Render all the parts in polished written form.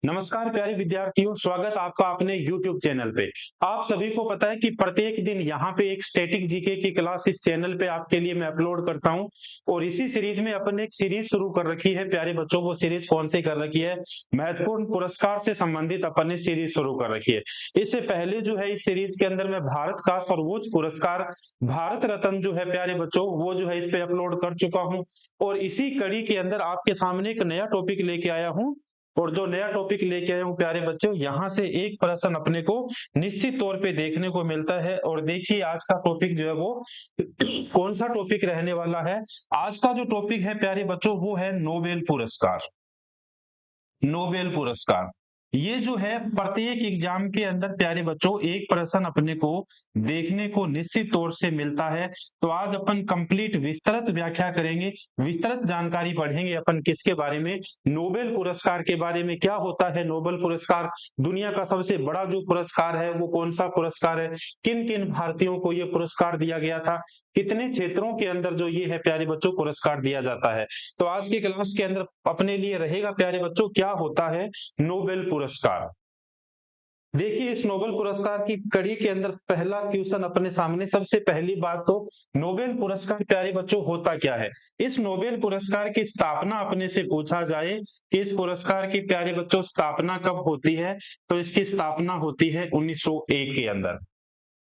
नमस्कार प्यारे विद्यार्थियों, स्वागत आपका अपने YouTube चैनल पे। आप सभी को पता है कि प्रत्येक दिन यहाँ पे एक स्टैटिक जीके की क्लास इस चैनल पे आपके लिए मैं अपलोड करता हूँ और इसी सीरीज में अपन एक सीरीज शुरू कर रखी है प्यारे बच्चों। वो सीरीज कौन सी कर रखी है? महत्वपूर्ण पुरस्कार से संबंधित अपन ने सीरीज शुरू कर रखी है। इससे पहले जो है इस सीरीज के अंदर मैं भारत का सर्वोच्च पुरस्कार भारत रत्न जो है प्यारे बच्चों, वो जो है इस पे अपलोड कर चुका हूँ और इसी कड़ी के अंदर आपके सामने एक नया टॉपिक लेके आया हूँ। और जो नया टॉपिक लेके आए हूँ प्यारे बच्चों, यहाँ से एक प्रश्न अपने को निश्चित तौर पे देखने को मिलता है। और देखिए आज का टॉपिक जो है वो कौन सा टॉपिक रहने वाला है। आज का जो टॉपिक है प्यारे बच्चों वो है नोबेल पुरस्कार। नोबेल पुरस्कार ये जो है प्रत्येक एग्जाम के अंदर प्यारे बच्चों एक प्रश्न अपने को देखने को निश्चित तौर से मिलता है। तो आज अपन कंप्लीट विस्तृत व्याख्या करेंगे, विस्तृत जानकारी पढ़ेंगे अपन किसके बारे में, नोबेल पुरस्कार के बारे में। क्या होता है नोबेल पुरस्कार? दुनिया का सबसे बड़ा जो पुरस्कार है वो कौन सा पुरस्कार है? किन किन भारतीयों को ये पुरस्कार दिया गया था? कितने क्षेत्रों के अंदर जो ये है प्यारे बच्चों पुरस्कार दिया जाता है? तो आज की क्लास के अंदर अपने लिए रहेगा प्यारे बच्चों क्या होता है नोबेल पुरस्कार। देखिए इस नोबेल पुरस्कार की कड़ी के अंदर पहला क्वेश्चन अपने सामने, सबसे पहली बात तो नोबेल पुरस्कार प्यारे बच्चों होता क्या है। इस नोबेल पुरस्कार की स्थापना अपने से पूछा जाए कि इस पुरस्कार की प्यारे बच्चों स्थापना कब होती है, तो इसकी स्थापना होती है 1901 के अंदर।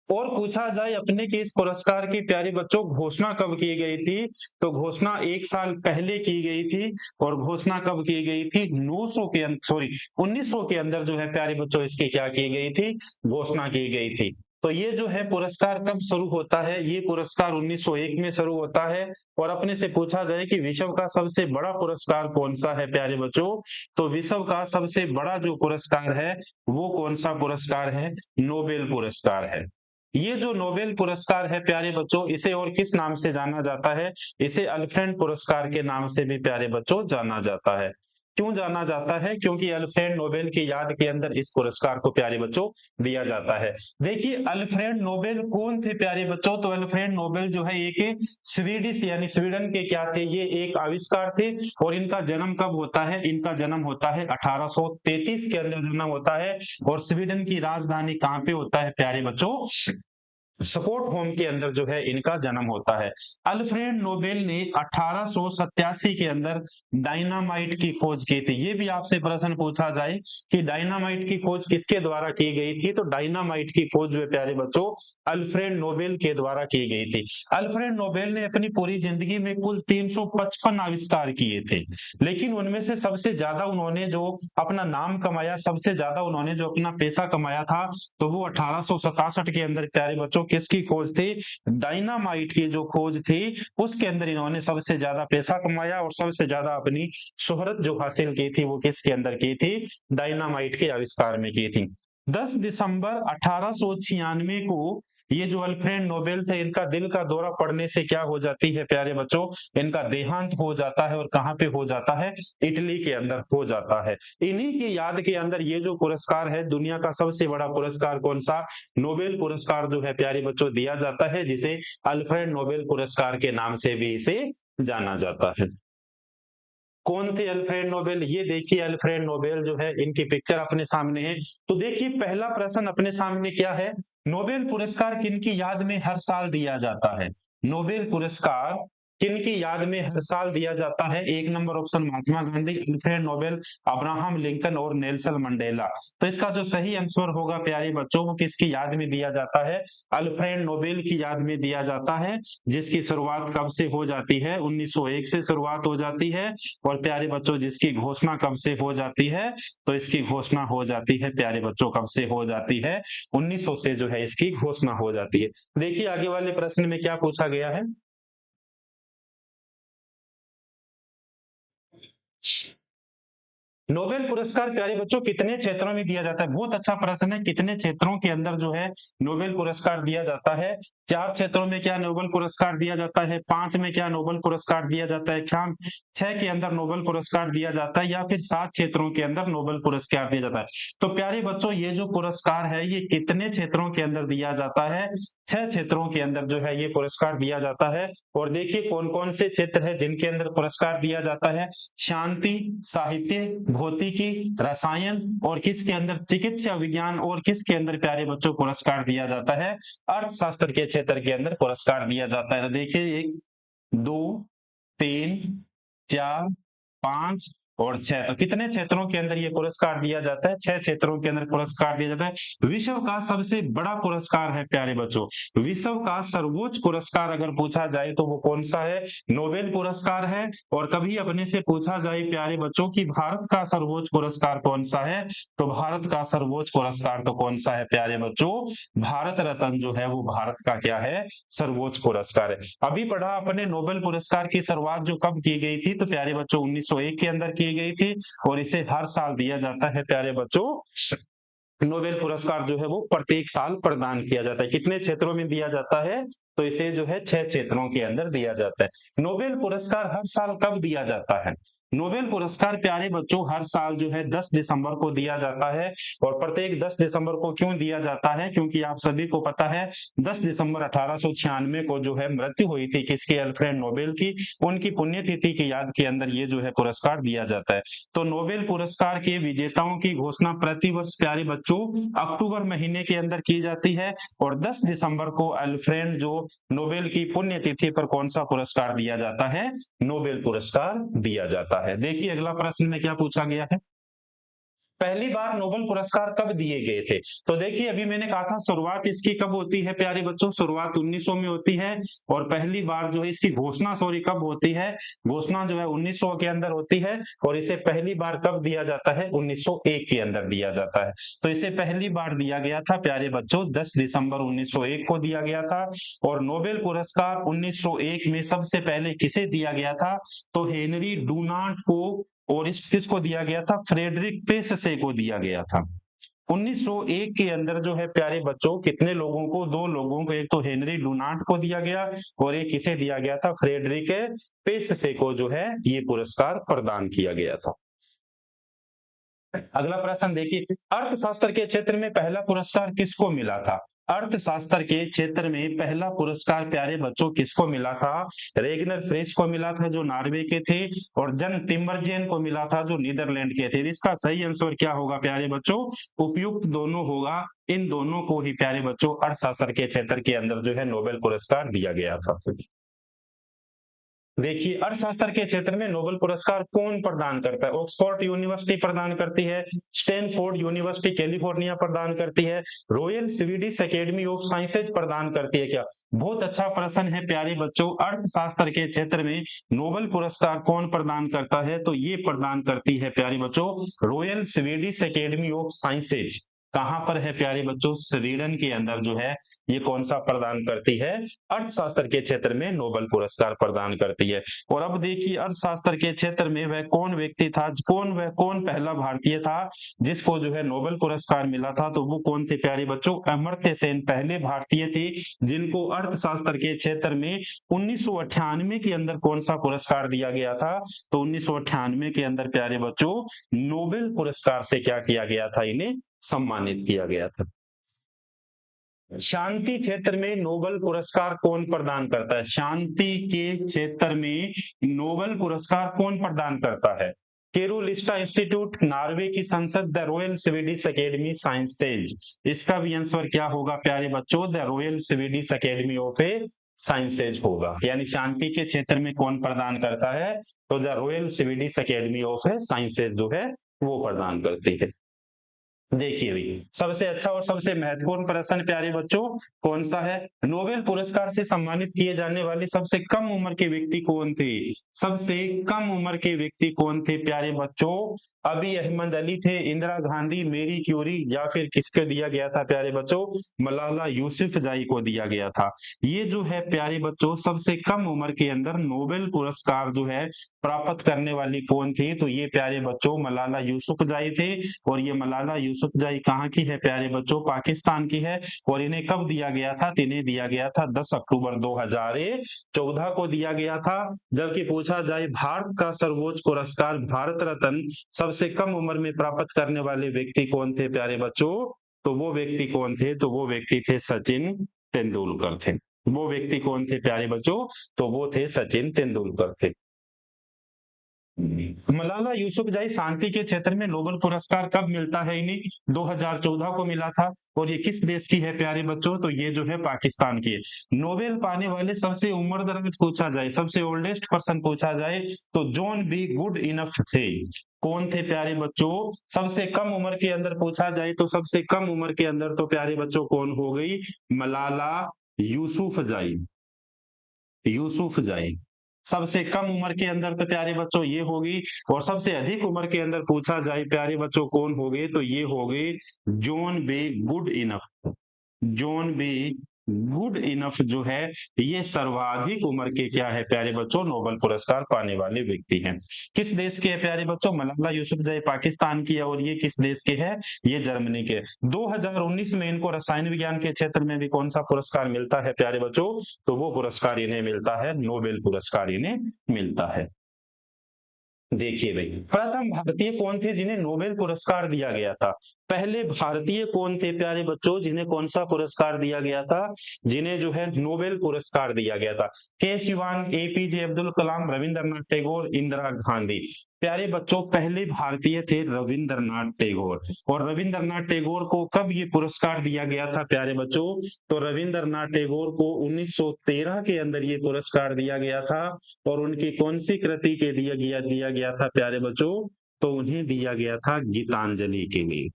और पूछा जाए अपने कि इस पुरस्कार की प्यारे बच्चों घोषणा कब की गई थी, तो घोषणा 1 साल पहले की गई थी। और घोषणा कब की गई थी? 900 के सॉरी 1900 के अंदर जो है प्यारे बच्चों इसकी क्या की गई थी? घोषणा की गई थी। तो ये जो है पुरस्कार कब शुरू होता है? ये पुरस्कार 1901 में शुरू होता है। और अपने से पूछा जाए कि विश्व का सबसे बड़ा पुरस्कार कौन सा है प्यारे बच्चों, तो विश्व का सबसे बड़ा जो पुरस्कार है वो कौन सा पुरस्कार है? नोबेल पुरस्कार है। ये जो नोबेल पुरस्कार है प्यारे बच्चों, इसे और किस नाम से जाना जाता है? इसे अल्फ्रेड पुरस्कार के नाम से भी प्यारे बच्चों जाना जाता है। क्यों जाना जाता है? क्योंकि अल्फ्रेड नोबेल की याद के अंदर इस पुरस्कार को प्यारे बच्चों दिया जाता है। देखिए अल्फ्रेड नोबेल कौन थे प्यारे बच्चों, तो अल्फ्रेड नोबेल जो है एक स्वीडिश यानी स्वीडन के क्या थे, ये एक आविष्कार थे। और इनका जन्म कब होता है? इनका जन्म होता है 1833 के अंदर जन्म होता है। और स्वीडन की राजधानी कहाँ पे होता है प्यारे बच्चों? स्टॉकहोम के अंदर जो है इनका जन्म होता है। अल्फ्रेड नोबेल ने 1887 के अंदर डायनामाइट की खोज की थी। ये भी आपसे प्रश्न पूछा जाए कि डायनामाइट की खोज किसके द्वारा की गई थी, तो डायनामाइट की खोज जो है प्यारे बच्चों अल्फ्रेड नोबेल के द्वारा की गई थी। अल्फ्रेड नोबेल ने अपनी पूरी जिंदगी में कुल 355 आविष्कार किए थे, लेकिन उनमें से सबसे ज्यादा उन्होंने जो अपना नाम कमाया, सबसे ज्यादा उन्होंने जो अपना पैसा कमाया था, तो वो 1867 के अंदर प्यारे बच्चों किसकी खोज थी? डायनामाइट की जो खोज थी उसके अंदर इन्होंने सबसे ज्यादा पैसा कमाया और सबसे ज्यादा अपनी शोहरत जो हासिल की थी वो किसके अंदर की थी? डायनामाइट के आविष्कार में की थी। 10 दिसंबर 1896 को ये जो अल्फ्रेड नोबेल थे इनका दिल का दौरा पड़ने से क्या हो जाती है प्यारे बच्चों? इनका देहांत हो जाता है। और कहाँ पे हो जाता है? इटली के अंदर हो जाता है। इन्हीं की याद के अंदर ये जो पुरस्कार है, दुनिया का सबसे बड़ा पुरस्कार कौन सा? नोबेल पुरस्कार जो है प्यारे बच्चों दिया जाता है, जिसे अल्फ्रेड नोबेल पुरस्कार के नाम से भी इसे जाना जाता है। कौन थे अल्फ्रेड नोबेल? ये देखिए अल्फ्रेड नोबेल जो है इनकी पिक्चर अपने सामने है। तो देखिए पहला प्रश्न अपने सामने क्या है, नोबेल पुरस्कार किनकी याद में हर साल दिया जाता है? नोबेल पुरस्कार किनकी याद में हर साल दिया जाता है? एक number option Mahatma Gandhi, Alfred Nobel, Abraham Lincoln और नेल्सन मंडेला। तो इसका जो सही आंसर होगा प्यारे बच्चों वो किसकी याद में दिया जाता है? अल्फ्रेड नोबेल की याद में दिया जाता है, जिसकी शुरुआत कब से हो जाती है? 1901 से शुरुआत हो जाती है। और प्यारे बच्चों जिसकी घोषणा कब से हो जाती है, तो इसकी घोषणा हो जाती है प्यारे बच्चों कब से हो जाती है? 1900 से जो है इसकी घोषणा हो जाती है। देखिए आगे वाले प्रश्न में क्या पूछा गया है। नोबेल पुरस्कार प्यारे बच्चों कितने क्षेत्रों में दिया जाता है? बहुत अच्छा प्रश्न है। कितने क्षेत्रों के अंदर जो है नोबेल पुरस्कार दिया जाता है? 4 क्षेत्रों में क्या नोबेल पुरस्कार दिया जाता है? 5 में क्या नोबेल पुरस्कार दिया जाता है? क्या 6 के अंदर नोबेल पुरस्कार दिया जाता है या फिर 7 क्षेत्रों के अंदर नोबेल पुरस्कार दिया जाता है? तो प्यारे बच्चों ये जो पुरस्कार है ये कितने क्षेत्रों के अंदर दिया जाता है? 6 क्षेत्रों के अंदर जो है ये पुरस्कार दिया जाता है। और देखिए कौन-कौन से क्षेत्र है जिनके अंदर पुरस्कार दिया जाता है? शांति, साहित्य, भौतिकी, रसायन और किसके अंदर चिकित्सा विज्ञान और किसके अंदर प्यारे बच्चों पुरस्कार दिया जाता है? अर्थशास्त्र के क्षेत्र के अंदर पुरस्कार दिया जाता है। तो देखिए 1, 2, 3, 4, 5 और 6। तो कितने क्षेत्रों के अंदर ये पुरस्कार दिया जाता है? 6 क्षेत्रों के अंदर पुरस्कार दिया जाता है। विश्व का सबसे बड़ा पुरस्कार है प्यारे बच्चों, विश्व का सर्वोच्च पुरस्कार अगर पूछा जाए तो वो कौन सा है? नोबेल पुरस्कार है। और कभी अपने से पूछा जाए प्यारे बच्चों कि भारत का सर्वोच्च पुरस्कार कौन सा है? तो भारत का सर्वोच्च पुरस्कार तो कौन सा है प्यारे बच्चों? भारत रत्न जो है वो भारत का क्या है? सर्वोच्च पुरस्कार है। अभी पढ़ा अपने नोबेल पुरस्कार की शुरुआत जो कब की गई थी? तो प्यारे बच्चों 1901 के अंदर की गई थी और इसे हर साल दिया जाता है प्यारे बच्चों। नोबेल पुरस्कार जो है वो प्रत्येक साल प्रदान किया जाता है। कितने क्षेत्रों में दिया जाता है? तो इसे जो है 6 क्षेत्रों के अंदर दिया जाता है। नोबेल पुरस्कार हर साल कब दिया जाता है? नोबेल पुरस्कार प्यारे बच्चों हर साल जो है 10 दिसंबर को दिया जाता है। और प्रत्येक 10 दिसंबर को क्यों दिया जाता है? क्योंकि आप सभी को पता है 10 दिसंबर 1896 को जो है मृत्यु हुई थी किसकी? अल्फ्रेड नोबेल की। उनकी पुण्यतिथि की याद के अंदर ये जो है पुरस्कार दिया जाता है। तो नोबेल पुरस्कार के विजेताओं की घोषणा प्रतिवर्ष प्यारे बच्चों अक्टूबर महीने के अंदर की जाती है। और 10 दिसंबर को अल्फ्रेड जो नोबेल की पुण्यतिथि पर कौन सा पुरस्कार दिया जाता है? नोबेल पुरस्कार दिया जाता है। देखिए अगला प्रश्न में क्या पूछा गया है? पहली बार नोबेल पुरस्कार कब दिए गए थे? तो देखिए अभी मैंने कहा था शुरुआत इसकी कब होती है प्यारे बच्चों? शुरुआत 1900 में होती है। और पहली बार जो है इसकी घोषणा कब होती है? घोषणा जो है 1900 के अंदर होती है। और इसे पहली बार कब दिया जाता है? 1901 के अंदर दिया जाता है। तो इसे पहली बार दिया गया था प्यारे बच्चों 10 दिसंबर 1901 को दिया गया था। और नोबेल पुरस्कार 1901 में सबसे पहले किसे दिया गया था? तो हेनरी डुनांट को। और इस किसको दिया गया था? फ्रेडरिक पेससे को दिया गया था। 1901 के अंदर जो है प्यारे बच्चों कितने लोगों को? 2 लोगों को, एक तो हेनरी डुनांट को दिया गया और एक किसे दिया गया था? फ्रेडरिक पेससे को जो है ये पुरस्कार प्रदान किया गया था। अगला प्रश्न देखिए, अर्थशास्त्र के क्षेत्र में पहला पुरस्कार किसको मिला था? अर्थशास्त्र के क्षेत्र में पहला पुरस्कार प्यारे बच्चों किसको मिला था? रेगनर फ्रेश को मिला था जो नॉर्वे के थे। और जन टिम्बरजेन को मिला था जो नीदरलैंड के थे। इसका सही आंसर क्या होगा प्यारे बच्चों? उपयुक्त दोनों होगा। इन दोनों को ही प्यारे बच्चों अर्थशास्त्र के क्षेत्र के अंदर जो है नोबेल पुरस्कार दिया गया था। देखिए अर्थशास्त्र के क्षेत्र में नोबेल पुरस्कार कौन प्रदान करता है? ऑक्सफोर्ड यूनिवर्सिटी प्रदान करती है, स्टैनफोर्ड यूनिवर्सिटी कैलिफोर्निया प्रदान करती है, royal Swedish academy of sciences प्रदान करती है क्या? बहुत अच्छा प्रश्न है प्यारे बच्चों। अर्थशास्त्र के क्षेत्र में नोबेल पुरस्कार कौन प्रदान करता है? तो ये प्रदान करती है प्यारे बच्चों royal Swedish academy of sciences. कहां पर है प्यारे बच्चों? स्वीडन के अंदर जो है ये कौन सा प्रदान करती है? अर्थशास्त्र के क्षेत्र में नोबेल पुरस्कार प्रदान करती है। और अब देखिए अर्थशास्त्र के क्षेत्र में वह कौन व्यक्ति था, कौन पहला भारतीय था जिसको जो है नोबेल पुरस्कार मिला था? तो वो कौन थे प्यारे बच्चों? अमर्त्य सेन पहले भारतीय थे जिनको अर्थशास्त्र के क्षेत्र में 1998 के अंदर कौन सा पुरस्कार दिया गया था? तो 1998 के अंदर प्यारे बच्चों नोबेल पुरस्कार से क्या किया गया था? इन्हें सम्मानित किया गया था। शांति क्षेत्र में नोबेल पुरस्कार कौन प्रदान करता है? शांति के क्षेत्र में नोबेल पुरस्कार कौन प्रदान करता है? केरोलिस्टा इंस्टीट्यूट, नॉर्वे की संसद, the royal Swedish academy sciences. इसका भी आंसर क्या होगा प्यारे बच्चों? The royal Swedish academy of A sciences होगा। यानी शांति के क्षेत्र में कौन प्रदान करता है? तो the royal Swedish academy of A sciences जो है वो प्रदान करती है। देखिए भाई, सबसे अच्छा और सबसे महत्वपूर्ण प्रश्न प्यारे बच्चों कौन सा है? नोबेल पुरस्कार से सम्मानित किए जाने वाले सबसे कम उम्र के व्यक्ति कौन थे? सबसे कम उम्र के व्यक्ति कौन थे प्यारे बच्चों? अभी अहमद अली थे, इंदिरा गांधी, मेरी क्यूरी, या फिर किसको दिया गया था प्यारे बच्चों? मलाला यूसुफजई को दिया गया था। ये जो है प्यारे बच्चों सबसे कम उम्र के अंदर नोबेल पुरस्कार जो है प्राप्त करने वाली कौन थी? तो ये प्यारे बच्चों मलाला यूसुफजई थे। और ये मलाला यूसुफजई कहाँ की है प्यारे बच्चों? पाकिस्तान की है। और इन्हें कब दिया गया था? तो इन्हें दिया गया था 10 अक्टूबर 2014 को दिया गया था। जबकि पूछा जाए भारत का सर्वोच्च पुरस्कार भारत रत्न सबसे कम उम्र में प्राप्त करने वाले व्यक्ति कौन थे प्यारे बच्चों? तो वो व्यक्ति कौन थे? तो वो व्यक्ति थे सचिन तेंदुलकर थे। वो व्यक्ति कौन थे प्यारे बच्चों? तो वो थे सचिन तेंदुलकर थे। मलाला यूसुफजई शांति के क्षेत्र में नोबेल पुरस्कार कब मिलता है इन्हें? 2014 को मिला था। और ये किस देश की है प्यारे बच्चों? तो ये जो है पाकिस्तान की है। नोबेल पाने वाले सबसे उम्रदराज पूछा जाए, सबसे ओल्डेस्ट पर्सन पूछा जाए, तो जॉन बी गुड इनफ थे। कौन थे प्यारे बच्चों? सबसे कम उम्र के अंदर पूछा जाए तो सबसे कम उम्र के अंदर तो प्यारे बच्चों कौन हो गई? मलाला यूसुफजई। यूसुफजई सबसे कम उम्र के अंदर तो प्यारे बच्चों ये होगी। और सबसे अधिक उम्र के अंदर पूछा जाए प्यारे बच्चों कौन हो गए? तो ये हो गए John be good enough. John be good enough जो है ये सर्वाधिक उम्र के क्या है प्यारे बच्चों? नोबेल पुरस्कार पाने वाले व्यक्ति हैं। किस देश के हैं प्यारे बच्चों? मलाला यूसुफजई पाकिस्तान की है। और ये किस देश के है? ये जर्मनी के। 2019 में इनको रसायन विज्ञान के क्षेत्र में भी कौन सा पुरस्कार मिलता है प्यारे बच्चों? तो वो पुरस्कार इन्हें मिलता है, नोबेल पुरस्कार इन्हें मिलता है। देखिए भाई, प्रथम भारतीय कौन थे जिन्हें नोबेल पुरस्कार दिया गया था? पहले भारतीय कौन थे प्यारे बच्चों जिन्हें कौन सा पुरस्कार दिया गया था? जिन्हें जो है नोबेल पुरस्कार दिया गया था। के शिवान, एपीजे अब्दुल कलाम, रविंद्रनाथ टैगोर, इंदिरा गांधी। प्यारे बच्चों पहले भारतीय थे रविंद्रनाथ टैगोर। और रविंद्रनाथ टैगोर को कब ये पुरस्कार दिया गया था प्यारे बच्चों? तो रविंद्रनाथ टैगोर को 1913 के अंदर ये पुरस्कार दिया गया था। और उनकी कौन सी कृति के दिया गया था प्यारे बच्चों? तो उन्हें दिया गया था गीतांजलि के लिए।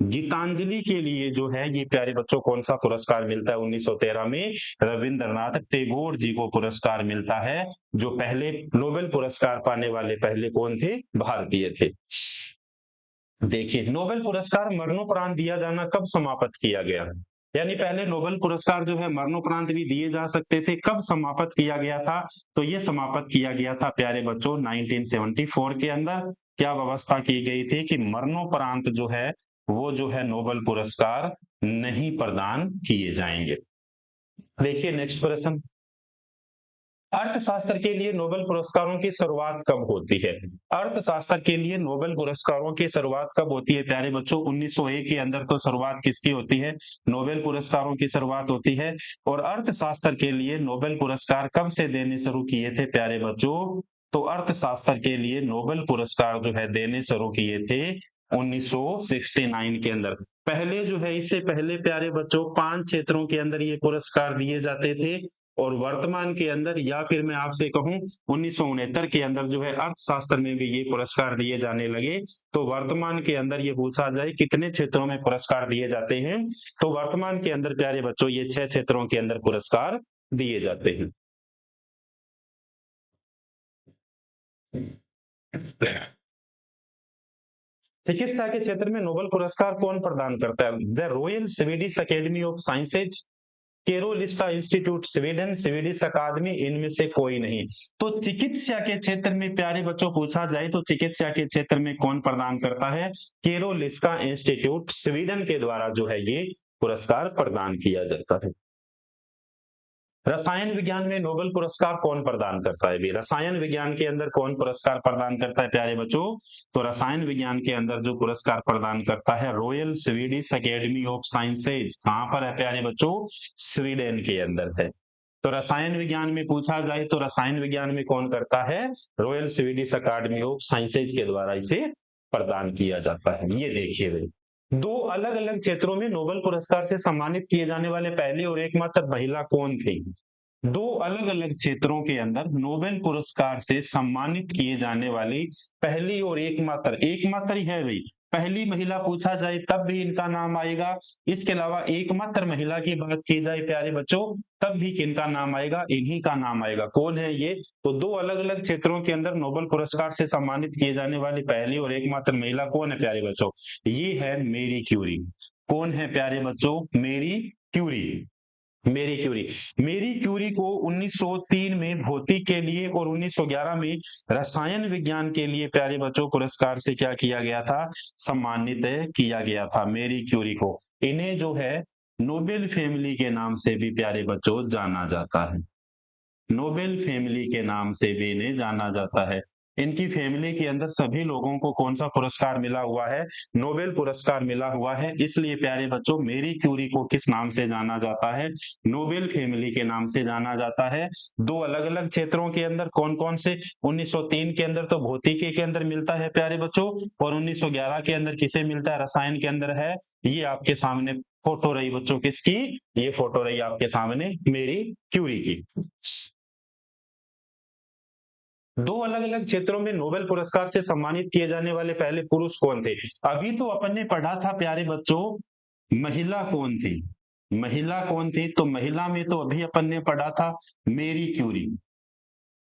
गीतांजलि के लिए जो है ये प्यारे बच्चों कौन सा पुरस्कार मिलता है? 1913 में रविंद्रनाथ टैगोर जी को पुरस्कार मिलता है। जो पहले नोबेल पुरस्कार पाने वाले पहले कौन थे? भारतीय थे। देखिए, नोबेल पुरस्कार मरणोपरांत दिया जाना कब समाप्त किया गया? यानी पहले नोबेल पुरस्कार जो है मरणोपरांत भी दिए जा सकते थे, कब समाप्त किया गया था? तो ये समाप्त किया गया था प्यारे बच्चों 1974 के अंदर। क्या व्यवस्था की गई थी कि मरणोपरांत जो है वो जो है नोबेल पुरस्कार नहीं प्रदान किए जाएंगे। देखिए नेक्स्ट प्रश्न, अर्थशास्त्र के लिए नोबेल पुरस्कारों की शुरुआत कब होती है? अर्थशास्त्र के लिए नोबेल पुरस्कारों की शुरुआत कब होती है प्यारे बच्चों? 1901 के अंदर तो शुरुआत किसकी होती है? नोबेल पुरस्कारों की शुरुआत होती है। और अर्थशास्त्र के लिए नोबेल पुरस्कार कब से देने शुरू किए थे प्यारे बच्चों? तो अर्थशास्त्र के लिए नोबेल पुरस्कार जो है देने शुरू किए थे 1969 के अंदर। पहले जो है इससे पहले प्यारे बच्चों 5 क्षेत्रों के अंदर ये पुरस्कार दिए जाते थे। और वर्तमान के अंदर या फिर मैं आपसे कहूं 1969 के अंदर जो है अर्थशास्त्र में भी ये पुरस्कार दिए जाने लगे। तो वर्तमान के अंदर ये पूछा जाए कितने क्षेत्रों में पुरस्कार दिए जाते हैं? तो वर्तमान के अंदर प्यारे बच्चों ये 6 क्षेत्रों के अंदर पुरस्कार दिए जाते हैं। चिकित्सा के क्षेत्र में नोबेल पुरस्कार कौन प्रदान करता है? The royal Swedish academy of sciences, Karolinska institute Sweden, Swedish अकादमी, इनमें से कोई नहीं। तो चिकित्सा के क्षेत्र में प्यारे बच्चों पूछा जाए तो चिकित्सा के क्षेत्र में कौन प्रदान करता है? केरोलिस्का इंस्टीट्यूट स्वीडन के द्वारा जो है ये पुरस्कार प्रदान किया जाता है। रसायन विज्ञान में नोबेल पुरस्कार कौन प्रदान करता है? भी रसायन विज्ञान के अंदर कौन पुरस्कार प्रदान करता है प्यारे बच्चों? तो रसायन विज्ञान के अंदर जो पुरस्कार प्रदान करता है royal Swedish academy of sciences. कहां पर है प्यारे बच्चों? स्वीडन के अंदर है। तो रसायन विज्ञान में पूछा जाए तो रसायन विज्ञान में कौन करता है? Royal Swedish academy of sciences के द्वारा इसे प्रदान किया जाता है। ये देखिए भाई, दो अलग अलग क्षेत्रों में नोबेल पुरस्कार से सम्मानित किए जाने वाले पहले और एकमात्र महिला कौन थी? दो अलग अलग क्षेत्रों के अंदर नोबेल पुरस्कार से सम्मानित किए जाने वाली पहली और एकमात्र, एकमात्र ही है भाई, पहली महिला पूछा जाए तब भी इनका नाम आएगा। इसके अलावा एकमात्र महिला की बात की जाए प्यारे बच्चों, तब भी किनका नाम आएगा, इन्हीं का नाम आएगा। कौन है ये? तो दो अलग अलग क्षेत्रों के अंदर नोबेल पुरस्कार से सम्मानित किए जाने वाली पहली और एकमात्र महिला कौन है प्यारे बच्चों? ये है मेरी क्यूरी। कौन है प्यारे बच्चों? मेरी क्यूरी। मेरी क्यूरी। मेरी क्यूरी को 1903 में भौतिक के लिए और 1911 में रसायन विज्ञान के लिए प्यारे बच्चों पुरस्कार से क्या किया गया था? सम्मानित किया गया था मेरी क्यूरी को। इन्हें जो है नोबेल फैमिली के नाम से भी प्यारे बच्चों जाना जाता है। नोबेल फैमिली के नाम से भी इन्हें जाना जाता है। इनकी फैमिली के अंदर सभी लोगों को कौन सा पुरस्कार मिला हुआ है? नोबेल पुरस्कार मिला हुआ है। इसलिए प्यारे बच्चों मेरी क्यूरी को किस नाम से जाना जाता है? नोबेल फैमिली के नाम से जाना जाता है। दो अलग अलग क्षेत्रों के अंदर कौन कौन से? 1903 के अंदर तो भौतिकी के अंदर मिलता है प्यारे बच्चों, और 1911 के अंदर किसे मिलता है? रसायन के अंदर है। ये आपके सामने फोटो रही बच्चों, किसकी? ये फोटो रही आपके सामने मेरी क्यूरी की। दो अलग अलग क्षेत्रों में नोबेल पुरस्कार से सम्मानित किए जाने वाले पहले पुरुष कौन थे? अभी तो अपन ने पढ़ा था प्यारे बच्चों, महिला कौन थी। महिला कौन थी? तो महिला में तो अभी अपन ने पढ़ा था मेरी क्यूरी।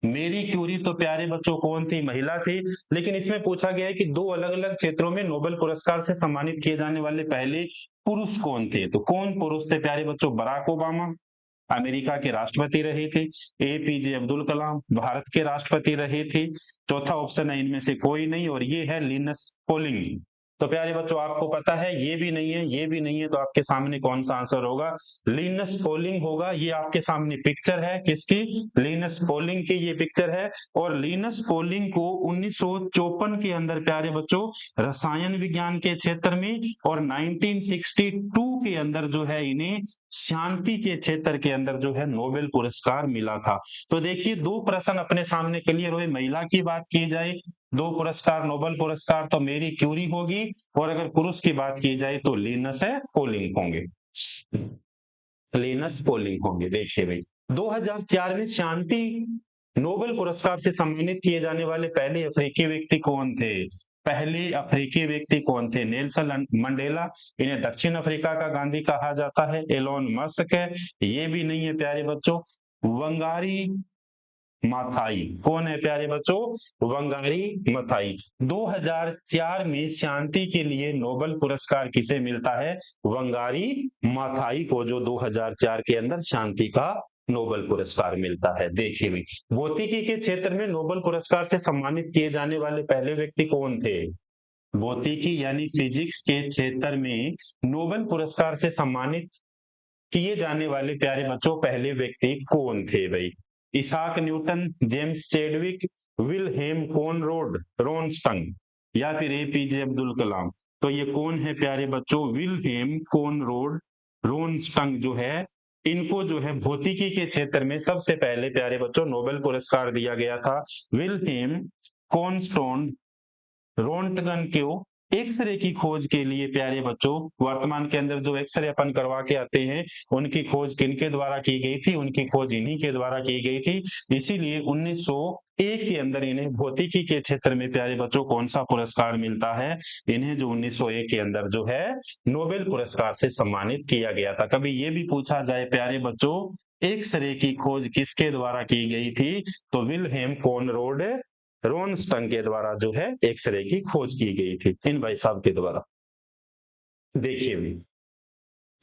मेरी क्यूरी तो प्यारे बच्चों कौन थी? महिला थी। लेकिन इसमें पूछा गया है कि दो अलग अलग क्षेत्रों में नोबेल पुरस्कार से सम्मानित किए जाने वाले पहले पुरुष कौन थे? तो कौन पुरुष थे प्यारे बच्चों? बराक ओबामा अमेरिका के राष्ट्रपति रहे थे। एपीजे अब्दुल कलाम भारत के राष्ट्रपति रहे थे। चौथा ऑप्शन है इनमें से कोई नहीं, और ये है लिनस पोलिंग। तो प्यारे बच्चों आपको पता है ये भी नहीं है, ये भी नहीं है, तो आपके सामने कौन सा आंसर होगा? लिनस पोलिंग होगा। ये आपके सामने पिक्चर है किसकी? लिनस पोलिंग की ये पिक्चर है। और लिनस पोलिंग को 1954 के अंदर प्यारे बच्चों रसायन विज्ञान के क्षेत्र में, और 1962 के अंदर जो है इन्हें शांति के क्षेत्र के अंदर जो है नोबेल पुरस्कार मिला था। तो देखिए दो प्रश्न अपने सामने क्लियर हुए। महिला की बात की जाए, दो पुरस्कार नोबेल पुरस्कार तो मेरी क्यूरी होगी, और अगर पुरुष की बात की जाए तो लिनस पोलिंग होंगे। लिनस पोलिंग होंगे। देखिए भाई 2004 में शांति नोबेल पुरस्कार से सम्मानित किए जाने वाले पहले अफ्रीकी व्यक्ति कौन थे? पहले अफ्रीकी व्यक्ति कौन थे? Nelson Mandela. इन्हें दक्षिण अफ्रीका का गांधी कहा जाता है। एलोन मस्क है। ये भी नहीं है प्यारे बच्चों। वंगारी माथाई। कौन है प्यारे बच्चों? वंगारी माथाई। 2004 में शांति के लिए नोबेल पुरस्कार किसे मिलता है? वंगारी माथाई को, जो 2004 के अंदर शांति का नोबेल पुरस्कार मिलता है। देखिए भाई भौतिकी के क्षेत्र में नोबेल पुरस्कार से सम्मानित किए जाने वाले पहले व्यक्ति कौन थे? भौतिकी यानी फिजिक्स के क्षेत्र में नोबेल पुरस्कार से सम्मानित किए जाने वाले प्यारे बच्चों पहले व्यक्ति कौन थे भाई? Isaac Newton, James Chadwick, Wilhelm Conrad Roentgen, या फिर एपीजे अब्दुल कलाम। तो ये कौन है प्यारे बच्चों? विलहेम कोनराड रोनस्टंग जो है, इनको जो है भौतिकी के क्षेत्र में सबसे पहले प्यारे बच्चों नोबेल पुरस्कार दिया गया था। विलहेम कॉनस्टोन रोन्टगन को एक्सरे की खोज के लिए प्यारे बच्चों, वर्तमान के अंदर जो एक्सरे अपन करवा के आते हैं उनकी खोज किनके द्वारा की गई थी? उनकी खोज इन्हीं के द्वारा की गई थी। इसीलिए 1901 के अंदर इन्हें भौतिकी के क्षेत्र में प्यारे बच्चों कौन सा पुरस्कार मिलता है? इन्हें जो 1901 के अंदर जो है नोबेल पुरस्कार से सम्मानित किया गया था। कभी ये भी पूछा जाए प्यारे बच्चों एक्सरे की खोज किसके द्वारा की गई थी? तो विलहेम कोनराड रोनस्टंग के द्वारा जो है एक्सरे की खोज की गई थी, इन भाई साहब के द्वारा। देखिए भी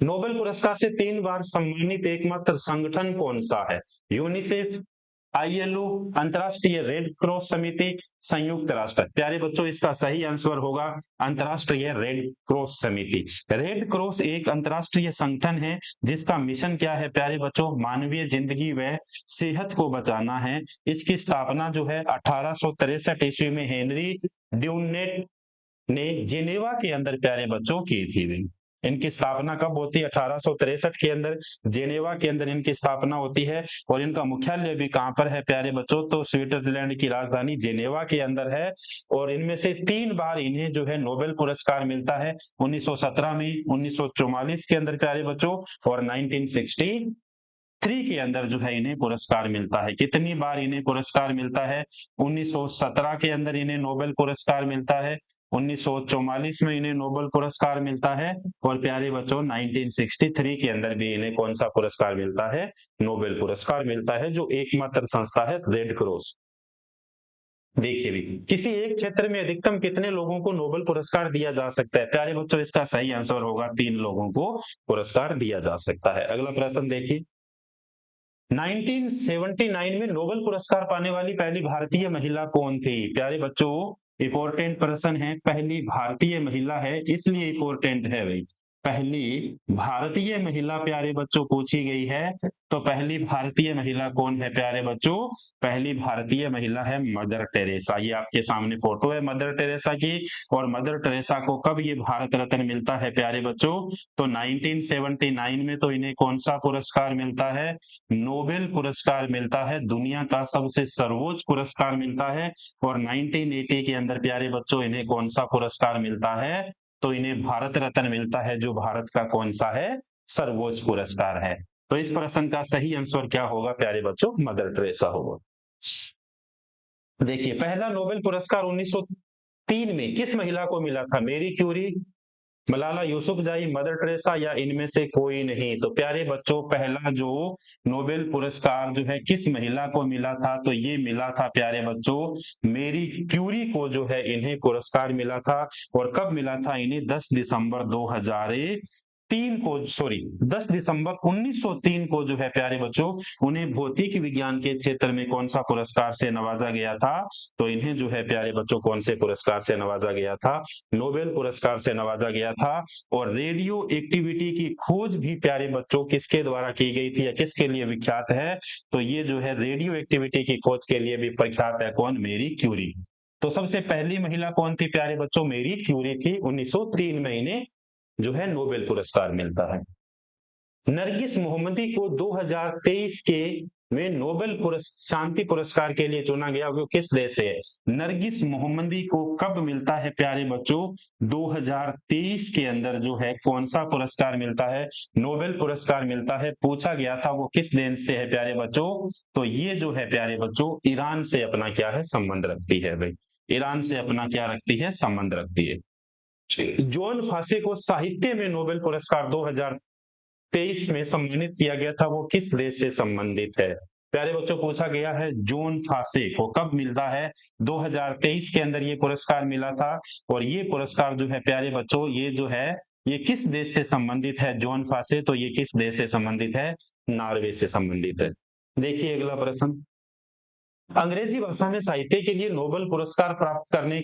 नोबेल पुरस्कार से 3 बार सम्मानित एकमात्र संगठन कौन सा है? यूनिसेफ, आईएलओ, अंतरराष्ट्रीय रेड क्रॉस समिति, संयुक्त राष्ट्र। प्यारे बच्चों इसका सही आंसर होगा अंतरराष्ट्रीय रेड क्रॉस समिति। रेड क्रॉस एक अंतरराष्ट्रीय संगठन है जिसका मिशन क्या है प्यारे बच्चों? मानवीय जिंदगी व सेहत को बचाना है। इसकी स्थापना जो है 1863 ईस्वी में हेनरी ड्यूनेट ने जेनेवा के अंदर प्यारे बच्चों की थी। इनकी स्थापना कब होती है? 1863 के अंदर जेनेवा के अंदर इनकी स्थापना होती है। और इनका मुख्यालय भी कहां पर है प्यारे बच्चों? तो स्विट्जरलैंड की राजधानी जेनेवा के अंदर है। और इनमें से 3 बार इन्हें जो है नोबेल पुरस्कार मिलता है। 1917 में, 1944 के अंदर प्यारे बच्चों, और 1963 1903 के अंदर जो है इन्हें पुरस्कार मिलता है। कितनी बार इन्हें पुरस्कार मिलता है? 1917 के अंदर इन्हें नोबेल पुरस्कार मिलता है, 1944 में इन्हें नोबेल पुरस्कार मिलता है, और प्यारे बच्चों 1963 के अंदर भी इन्हें कौन सा पुरस्कार मिलता है? नोबेल पुरस्कार मिलता है, जो एकमात्र संस्था है रेड क्रॉस। देखिए भी, किसी एक क्षेत्र में अधिकतम कितने लोगों को नोबेल पुरस्कार दिया जा सकता है? प्यारे बच्चों, इसका सही आंसर होगा 3 लोगों को पुरस्कार दिया जा सकता है। अगला प्रश्न देखिए, 1979 में नोबेल पुरस्कार पाने वाली पहली भारतीय महिला कौन थी? प्यारे बच्चों, इंपॉर्टेंट प्रश्न है, पहली भारतीय महिला है इसलिए इंपॉर्टेंट है भाई। पहली भारतीय महिला प्यारे बच्चों पूछी गई है, तो पहली भारतीय महिला कौन है प्यारे बच्चों? पहली भारतीय महिला है मदर टेरेसा। ये आपके सामने फोटो है मदर टेरेसा की, और मदर टेरेसा को कब ये भारत रत्न मिलता है प्यारे बच्चों? तो 1979 में तो इन्हें कौन सा पुरस्कार मिलता है? नोबेल पुरस्कार मिलता है, दुनिया का सबसे सर्वोच्च पुरस्कार मिलता है। और 1980 के अंदर प्यारे बच्चों इन्हें कौन सा पुरस्कार मिलता है? तो इन्हें भारत रत्न मिलता है, जो भारत का कौन सा है? सर्वोच्च पुरस्कार है। तो इस प्रश्न का सही आंसर क्या होगा प्यारे बच्चों? मदर टेरेसा होगा। देखिए, पहला नोबेल पुरस्कार 1903 में किस महिला को मिला था? Marie Curie, Malala Yousafzai, Mother Teresa, या इनमें से कोई नहीं? तो प्यारे बच्चों, पहला जो नोबेल पुरस्कार जो है किस महिला को मिला था? तो ये मिला था प्यारे बच्चों मेरी क्यूरी को, जो है इन्हें पुरस्कार मिला था। और कब मिला था इन्हें? 10 दिसंबर 2003 को, सॉरी 10 दिसंबर 1903 को जो है प्यारे बच्चों उन्हें भौतिक विज्ञान के क्षेत्र में कौन सा पुरस्कार से नवाजा गया था? तो इन्हें जो है प्यारे बच्चों कौन से पुरस्कार से नवाजा गया था? नोबेल पुरस्कार से नवाजा गया था। और रेडियो एक्टिविटी की खोज भी प्यारे बच्चों किसके द्वारा की गई थी, या किसके लिए विख्यात है? तो ये जो है रेडियो एक्टिविटी की खोज के लिए भी प्रख्यात है, कौन? मेरी क्यूरी। तो सबसे पहली महिला कौन थी प्यारे बच्चों? मेरी क्यूरी थी। 1903 में इन्हें जो है नोबेल पुरस्कार मिलता है। नरगिस मोहम्मदी को 2023 के में नोबेल शांति पुरस्कार के लिए चुना गया, वो किस देश से है? नरगिस मोहम्मदी को कब मिलता है प्यारे बच्चों? 2023 के अंदर जो है कौन सा पुरस्कार मिलता है? नोबेल पुरस्कार मिलता है। पूछा गया था वो किस देश से है प्यारे बच्चों? तो ये जो है प्यारे बच्चों ईरान से अपना क्या है? संबंध रखती है भाई। ईरान से अपना क्या रखती है? संबंध रखती है। जॉन फासे को साहित्य में नोबेल पुरस्कार 2023 में सम्मानित किया गया था, वो किस देश से संबंधित है? प्यारे बच्चों, पूछा गया है जॉन फासे को कब मिलता है? 2023 के अंदर ये पुरस्कार मिला था। और ये पुरस्कार जो है प्यारे बच्चों ये जो है ये किस देश से संबंधित है? जॉन फासे, तो ये किस देश से संबंधित है? नॉर्वे से संबंधित है। देखिए अगला प्रश्न, अंग्रेजी भाषा में साहित्य के लिए नोबेल पुरस्कार प्राप्त करने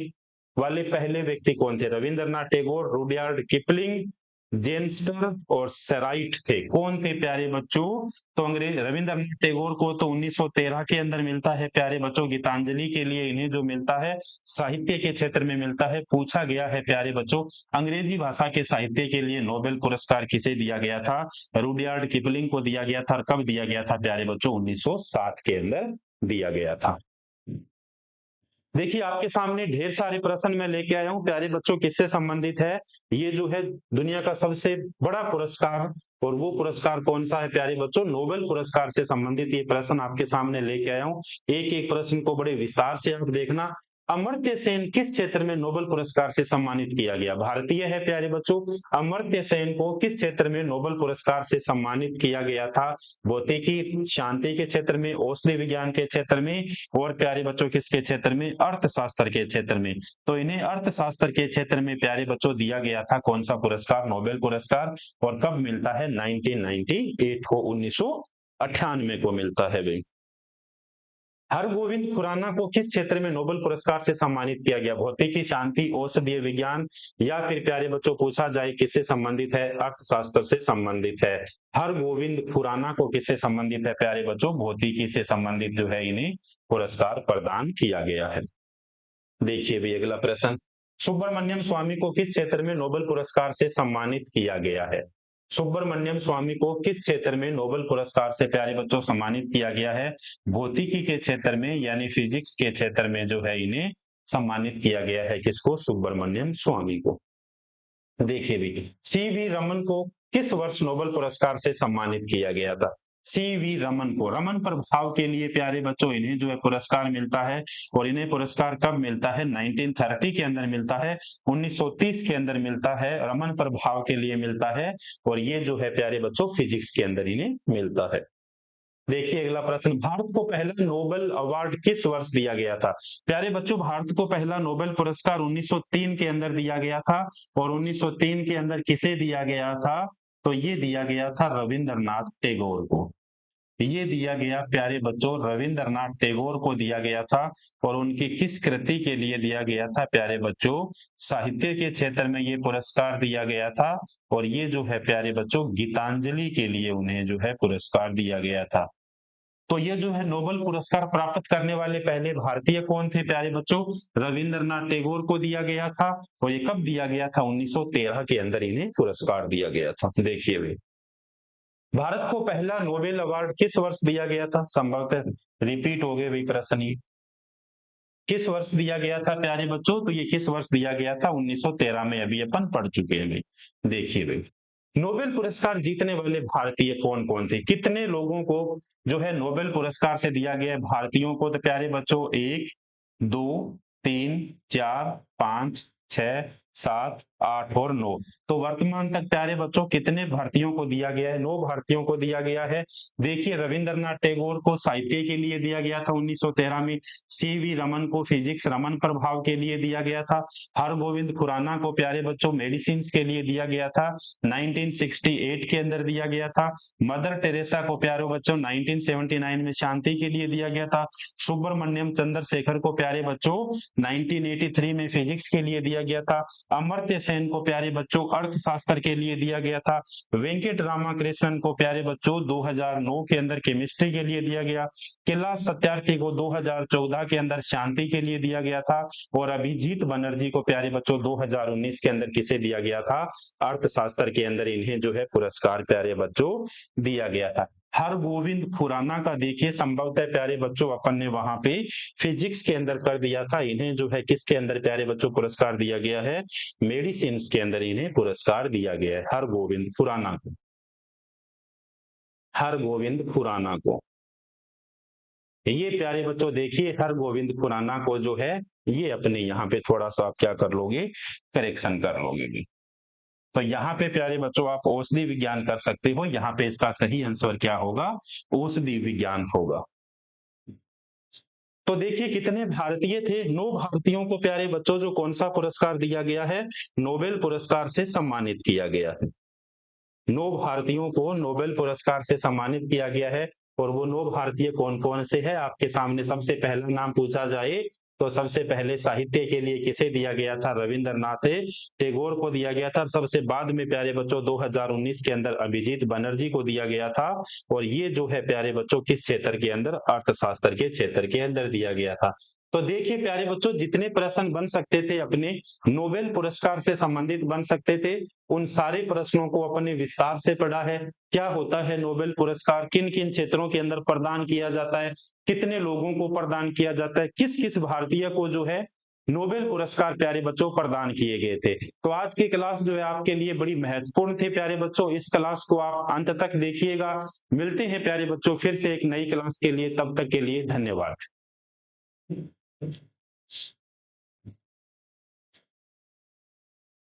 वाले पहले व्यक्ति कौन थे? Rabindranath Tagore, Rudyard Kipling, James और सेराइट थे। कौन थे प्यारे बच्चों? तो अंग्रेज रविंद्रनाथ टैगोर को तो 1913 के अंदर मिलता है प्यारे बच्चों, गीतांजलि के लिए इन्हें जो मिलता है साहित्य के क्षेत्र में मिलता है। पूछा गया है प्यारे बच्चों अंग्रेजी भाषा के साहित्य के लिए नोबेल पुरस्कार किसे दिया गया था? रुडयार्ड किपलिंग को दिया गया था। और कब दिया गया था प्यारे बच्चों? 1907 के अंदर दिया गया था। देखिए आपके सामने ढेर सारे प्रश्न मैं लेके आया हूं प्यारे बच्चों, किससे संबंधित है? ये जो है दुनिया का सबसे बड़ा पुरस्कार, और वो पुरस्कार कौन सा है प्यारे बच्चों? नोबेल पुरस्कार से संबंधित ये प्रश्न आपके सामने लेके आया हूं। एक एक प्रश्न को बड़े विस्तार से आप देखना। अमर्त्य सेन किस क्षेत्र में नोबेल पुरस्कार से सम्मानित किया गया? भारतीय है प्यारे बच्चों। अमर्त्य सेन को किस क्षेत्र में नोबेल पुरस्कार से सम्मानित किया गया था? भौतिकी शांति के क्षेत्र में, औषधि विज्ञान के क्षेत्र में, और प्यारे बच्चों किसके क्षेत्र में? अर्थशास्त्र के क्षेत्र में। तो इन्हें अर्थशास्त्र के क्षेत्र में प्यारे बच्चों दिया गया था कौन सा पुरस्कार? नोबेल पुरस्कार। और कब मिलता है? 1998 को, 1998 को मिलता है भाई। हरगोविंद खुराना को किस क्षेत्र में नोबेल पुरस्कार से सम्मानित किया गया? भौतिकी, शांति, औषधीय विज्ञान, या फिर प्यारे बच्चों पूछा जाए किससे संबंधित है? अर्थशास्त्र से संबंधित है। हरगोविंद खुराना को किससे संबंधित है प्यारे बच्चों? भौतिकी से संबंधित जो है इन्हें पुरस्कार प्रदान किया गया है। देखिए भी अगला प्रश्न, सुब्रमण्यम स्वामी को किस क्षेत्र में नोबेल पुरस्कार से सम्मानित किया गया है? सुब्रमण्यम स्वामी को किस क्षेत्र में नोबेल पुरस्कार से प्यारे बच्चों सम्मानित किया गया है? भौतिकी के क्षेत्र में, यानी फिजिक्स के क्षेत्र में जो है इन्हें सम्मानित किया गया है। किसको? सुब्रमण्यम स्वामी को। देखिए भी, सी वी रमन को किस वर्ष नोबेल पुरस्कार से सम्मानित किया गया था? सीवी रमन को। रमन प्रभाव के लिए प्यारे बच्चों इन्हें जो है पुरस्कार मिलता है, और इन्हें पुरस्कार कब मिलता है? 1930 के अंदर मिलता है, 1930 के अंदर मिलता है, रमन प्रभाव के लिए मिलता है। और ये जो है प्यारे बच्चों फिजिक्स के अंदर इन्हें मिलता है। देखिए अगला प्रश्न, भारत को पहला नोबेल अवार्ड किस वर्ष दिया गया था? प्यारे बच्चों भारत को पहला नोबेल पुरस्कार 1903 के अंदर दिया गया था, और 1903 के अंदर किसे दिया गया था? तो ये दिया गया था रविंद्रनाथ टैगोर को। ये दिया गया प्यारे बच्चों रविंद्रनाथ टैगोर को दिया गया था, और उनकी किस कृति के लिए दिया गया था? प्यारे बच्चों साहित्य के क्षेत्र में ये पुरस्कार दिया गया था, और ये जो है प्यारे बच्चों गीतांजलि के लिए उन्हें जो है पुरस्कार दिया गया था। तो ये जो है नोबेल पुरस्कार प्राप्त करने वाले पहले भारतीय कौन थे प्यारे बच्चों? रविंद्रनाथ टैगोर को दिया गया था, और ये कब दिया गया था? 1913 के अंदर इन्हें पुरस्कार दिया गया था। देखिए भाई, भारत को पहला नोबेल अवार्ड किस वर्ष दिया गया था? संभवतः रिपीट हो गए भाई प्रश्न ये। किस वर्ष दिया गया था प्यारे बच्चों? तो ये किस वर्ष दिया गया था? 1913 में, अभी अपन पढ़ चुके हैं भाई। देखिए भाई, नोबेल पुरस्कार जीतने वाले भारतीय कौन कौन थे? कितने लोगों को जो है नोबेल पुरस्कार से दिया गया है भारतीयों को? तो प्यारे बच्चों 1, 2, 3, 4, 5, 6, 7, 8 और 9। तो वर्तमान तक प्यारे बच्चों कितने भारतीयों को दिया गया है? 9 भारतीयों को दिया गया है। देखिए रविंद्रनाथ टैगोर को साहित्य के लिए दिया गया था 1913 में, सीवी रमन को फिजिक्स रमन प्रभाव के लिए दिया गया था, हरगोविंद खुराना को प्यारे बच्चों मेडिसिन के लिए दिया गया था 1968 के अंदर दिया गया था, मदर टेरेसा को प्यारे बच्चों 1979 में शांति के लिए दिया गया था, सुब्रमण्यम चंद्रशेखर को प्यारे बच्चों 1983 में फिजिक्स के लिए दिया गया था, अमर्त्य सेन को प्यारे बच्चों अर्थशास्त्र के लिए दिया गया था, वेंकट रामाकृष्णन को प्यारे बच्चों 2009 के अंदर केमिस्ट्री के लिए दिया गया, कैलाश सत्यार्थी को 2014 के अंदर शांति के लिए दिया गया था, और अभिजीत बनर्जी को प्यारे बच्चों 2019 के अंदर किसे दिया गया था? अर्थशास्त्र के अंदर इन्हें जो है पुरस्कार प्यारे बच्चों दिया गया था। हरगोविंद खुराना का देखिए संभवतः प्यारे बच्चों अपन ने वहां पे फिजिक्स के अंदर कर दिया था, इन्हें जो है किसके अंदर प्यारे बच्चों पुरस्कार दिया गया है? मेडिसिन के अंदर इन्हें पुरस्कार दिया गया है हरगोविंद खुराना को। हरगोविंद खुराना को, ये प्यारे बच्चों देखिए हरगोविंद खुराना को जो है ये अपने यहाँ पे थोड़ा सा आप क्या कर लोगे? करेक्शन कर लोगे। तो यहाँ पे प्यारे बच्चों आप औषधि विज्ञान कर सकते हो, यहाँ पे इसका सही आंसर क्या होगा? औषधि विज्ञान होगा। तो देखिए कितने भारतीय थे? 9 भारतीयों को प्यारे बच्चों जो कौन सा पुरस्कार दिया गया है? नोबेल पुरस्कार से सम्मानित किया गया है। 9 भारतीयों को नोबेल पुरस्कार से सम्मानित किया गया है, और वो 9 भारतीय कौन कौन से है आपके सामने? सबसे पहला नाम पूछा जाए तो सबसे पहले साहित्य के लिए किसे दिया गया था? रविंद्रनाथ टैगोर को दिया गया था। सबसे बाद में प्यारे बच्चों 2019 के अंदर अभिजीत बनर्जी को दिया गया था, और ये जो है प्यारे बच्चों किस क्षेत्र के अंदर? अर्थशास्त्र के क्षेत्र के अंदर दिया गया था। तो देखिए प्यारे बच्चों जितने प्रश्न बन सकते थे अपने नोबेल पुरस्कार से संबंधित बन सकते थे, उन सारे प्रश्नों को अपने विस्तार से पढ़ा है। क्या होता है नोबेल पुरस्कार? किन किन क्षेत्रों के अंदर प्रदान किया जाता है? कितने लोगों को प्रदान किया जाता है? किस किस भारतीय को जो है नोबेल पुरस्कार प्यारे बच्चों प्रदान किए गए थे? तो आज की क्लास जो है आपके लिए बड़ी महत्वपूर्ण थी प्यारे बच्चों, इस क्लास को आप अंत तक देखिएगा। मिलते हैं प्यारे बच्चों फिर से एक नई क्लास के लिए, तब तक के लिए धन्यवाद।